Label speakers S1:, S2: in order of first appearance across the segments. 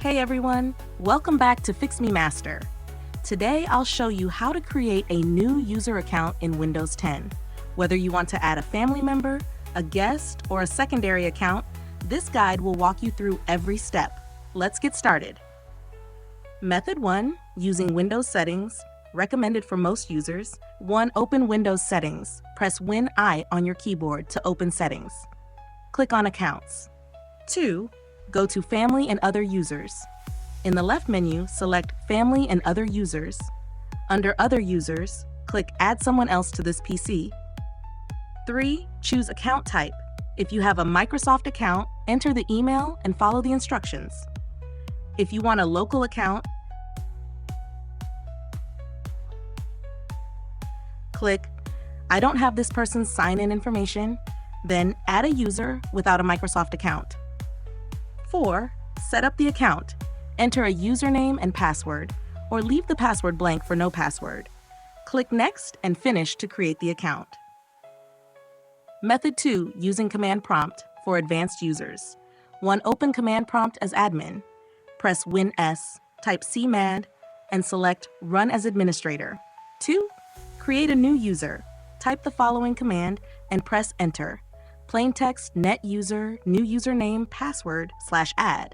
S1: Hey everyone, welcome back to Fix Me Master. Today I'll show you how to create a new user account in Windows 10. Whether you want to add a family member, a guest, or a secondary account, this guide will walk you through every step. Let's get started. Method 1, using Windows settings, recommended for most users. 1. Open Windows settings. Press Win-I on your keyboard to open settings. Click on Accounts. 2. Go to Family and Other Users. In the left menu, select Family and Other Users. Under Other Users, click Add someone else to this PC. 3. Choose Account Type. If you have a Microsoft account, enter the email and follow the instructions. If you want a local account, click I don't have this person's sign-in information, then add a user without a Microsoft account. 4. Set up the account. Enter a username and password, or leave the password blank for no password. Click Next and Finish to create the account. Method 2, using Command Prompt for advanced users. 1. Open Command Prompt as admin. Press Win-S, type cmad, and select Run as Administrator. 2. Create a new user. Type the following command and press Enter. Plain text net user, new username, password, /add.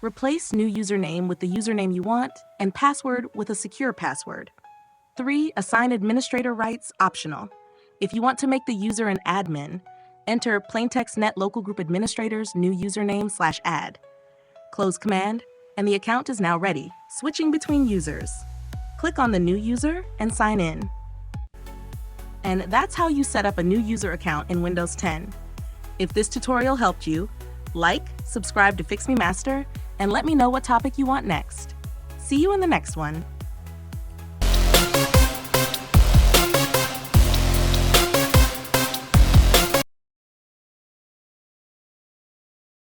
S1: Replace new username with the username you want and password with a secure password. 3. Assign administrator rights optional. If you want to make the user an admin, enter plaintext net local group administrators new username /add. Close command, and the account is now ready, switching between users. Click on the new user and sign in. And that's how you set up a new user account in Windows 10. If this tutorial helped you, like, subscribe to Fix Me Master, and let me know what topic you want next. See you in the next one.